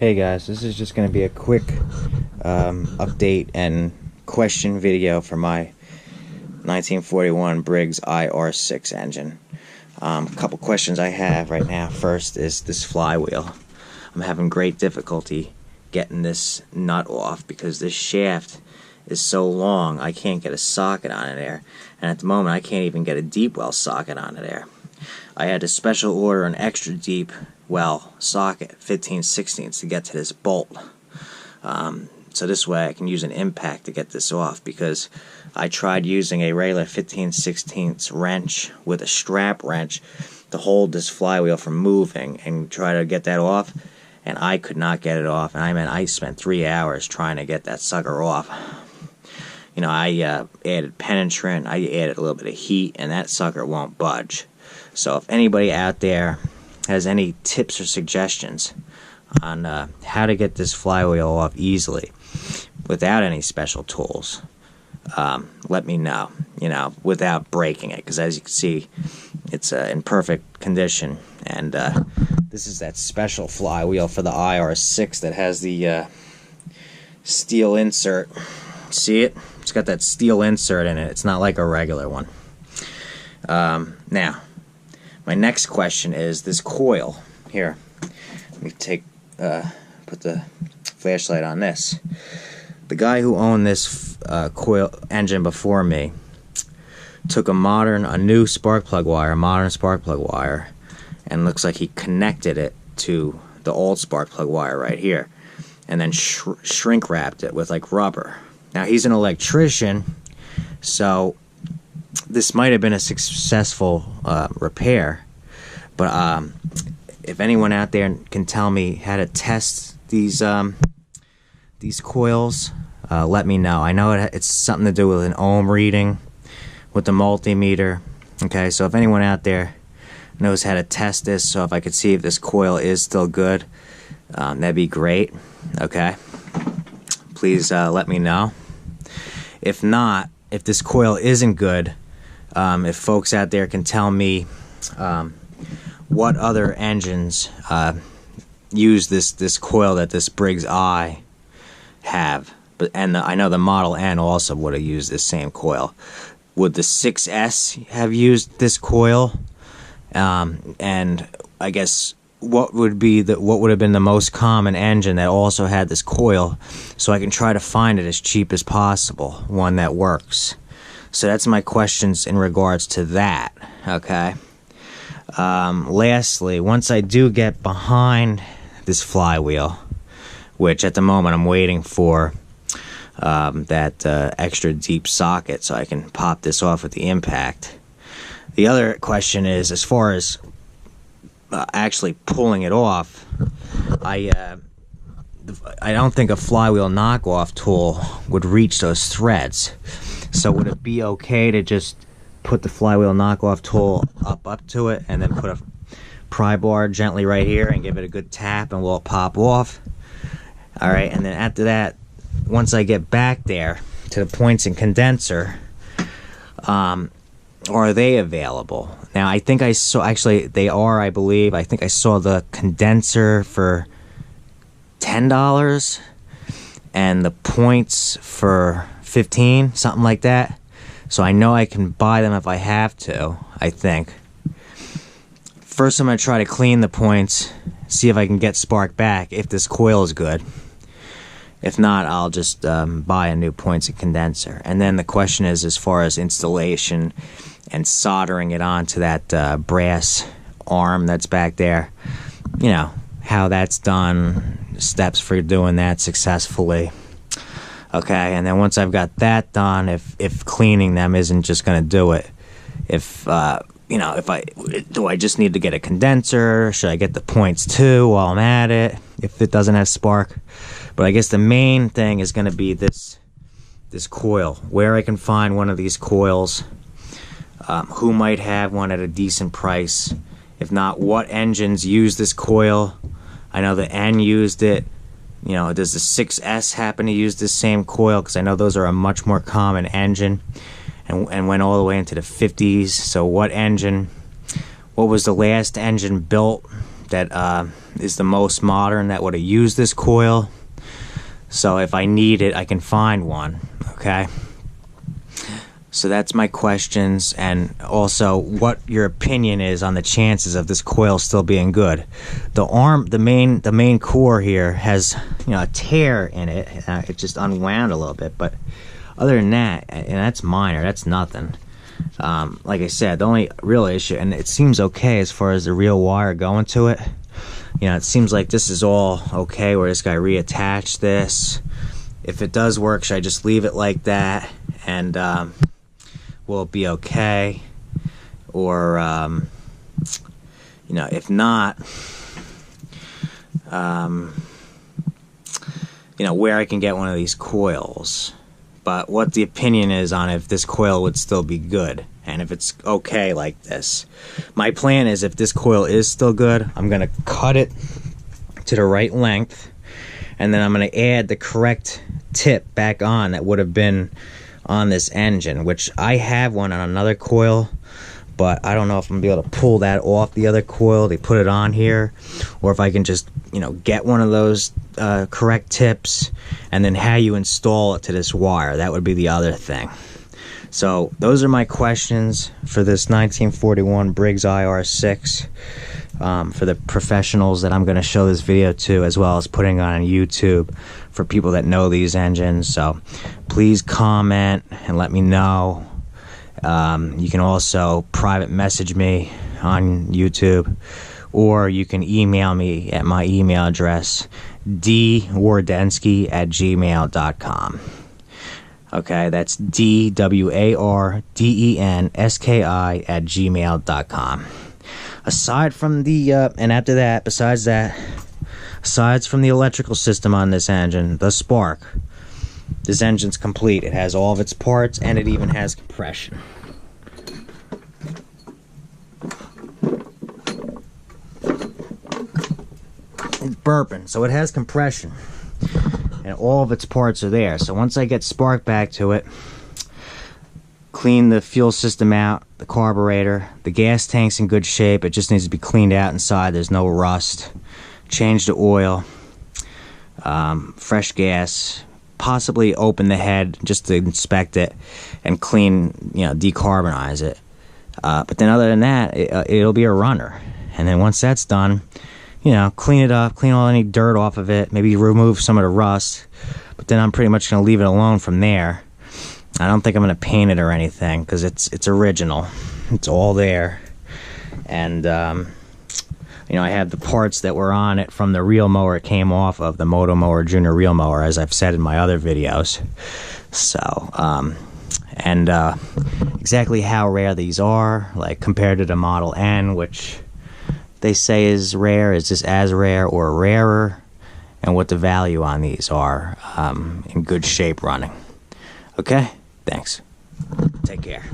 Hey guys, this is just going to be a quick update and question video for my 1941 Briggs IR6 engine. A couple questions I have right now. First is this flywheel. I'm having great difficulty getting this nut off because this shaft is so long I can't get a socket on it there, and at the moment I can't even get a deep well socket on it there. I had to special order an extra deep well socket 15/16 to get to this bolt, so this way I can use an impact to get this off, because I tried using a regular 15/16 wrench with a strap wrench to hold this flywheel from moving and try to get that off, and I could not get it off. And I spent 3 hours trying to get that sucker off. You know, I added penetrant, I added a little bit of heat, and that sucker won't budge. So if anybody out there has any tips or suggestions on how to get this flywheel off easily without any special tools, let me know, without breaking it, because as you can see, it's in perfect condition. And this is that special flywheel for the IR6 that has the steel insert. See it? It's got that steel insert in it. It's not like a regular one. Now, my next question is this coil. Here, let me put the flashlight on this. The guy who owned this coil engine before me took a new spark plug wire, modern spark plug wire, and looks like he connected it to the old spark plug wire right here, and then shrink wrapped it with like rubber. Now, he's an electrician, so this might have been a successful repair, but if anyone out there can tell me how to test these coils, let me know. I know it's something to do with an ohm reading with the multimeter. Okay, so if anyone out there knows how to test this, so if I could see if this coil is still good, that'd be great. Okay, please let me know. If not, if this coil isn't good, if folks out there can tell me what other engines use this coil that this Briggs I have, and I know the Model N also would have used this same coil. Would the 6S have used this coil? And I guess what would have been the most common engine that also had this coil, so I can try to find it as cheap as possible, one that works. So that's my questions in regards to that. Okay. Lastly, once I do get behind this flywheel, which at the moment I'm waiting for that extra deep socket so I can pop this off with the impact. The other question is, as far as actually pulling it off, I don't think a flywheel knockoff tool would reach those threads. So would it be okay to just put the flywheel knockoff tool up to it and then put a pry bar gently right here and give it a good tap, and will it pop off? Alright, and then after that, once I get back there to the points and condenser, are they available? Now, I think I saw, actually they are, I believe. I think I saw the condenser for $10 and the points for $15, something like that. So I know I can buy them if I have to, I think. First, I'm going to try to clean the points, see if I can get spark back if this coil is good. If not, I'll just buy a new points and condenser. And then the question is, as far as installation and soldering it onto that brass arm that's back there, how that's done, steps for doing that successfully. Okay, and then once I've got that done, if cleaning them isn't just going to do it, do I just need to get a condenser? Should I get the points too while I'm at it if it doesn't have spark? But I guess the main thing is going to be this coil, where I can find one of these coils, who might have one at a decent price. If not, what engines use this coil? I know the N used it. Does the 6S happen to use this same coil? Because I know those are a much more common engine, and went all the way into the 50s. So what was the last engine built that is the most modern that would have used this coil. So if I need it, I can find one. Okay. So that's my questions, and also what your opinion is on the chances of this coil still being good. The main core here has, you know, a tear in it. It just unwound a little bit, but other than that, and that's minor, that's nothing. Like I said, the only real issue, and it seems okay as far as the real wire going to it. You know, it seems like this is all okay where this guy reattached this. If it does work, should I just leave it like that and will it be okay? Or you know, if not, you know, where I can get one of these coils. But what the opinion is on if this coil would still be good and if it's okay like this. My plan is, if this coil is still good, I'm gonna cut it to the right length, and then I'm gonna add the correct tip back on that would have been on this engine, which I have one on another coil, but I don't know if I'm gonna be able to pull that off the other coil. They put it on here, or if I can just, you know, get one of those correct tips, and then how you install it to this wire. That would be the other thing. So those are my questions for this 1941 Briggs IR6 for the professionals that I'm going to show this video to, as well as putting on YouTube for people that know these engines. So please comment and let me know. You can also private message me on YouTube, or you can email me at my email address, dwardensky@gmail.com. Okay, that's dwardensky@gmail.com. Aside from the and after that, besides from the electrical system on this engine, the spark, this engine's complete. It has all of its parts, and it even has compression. It's burping, so it has compression, and all of its parts are there. So once I get spark back to it, clean the fuel system out, the carburetor, the gas tank's in good shape. It just needs to be cleaned out inside. There's no rust. Change the oil, fresh gas, possibly open the head just to inspect it and clean, you know, decarbonize it. But then other than that, it'll be a runner. And then once that's done, you know, clean it up, clean all any dirt off of it, maybe remove some of the rust, but then I'm pretty much going to leave it alone from there. I don't think I'm going to paint it or anything, because it's original. It's all there. And, you know, I have the parts that were on it from the reel mower it came off of, the Moto Mower Junior reel mower, as I've said in my other videos. So, and exactly how rare these are, like compared to the Model N, which they say is rare, is this as rare or rarer, and what the value on these are in good shape running. Okay, thanks. Take care.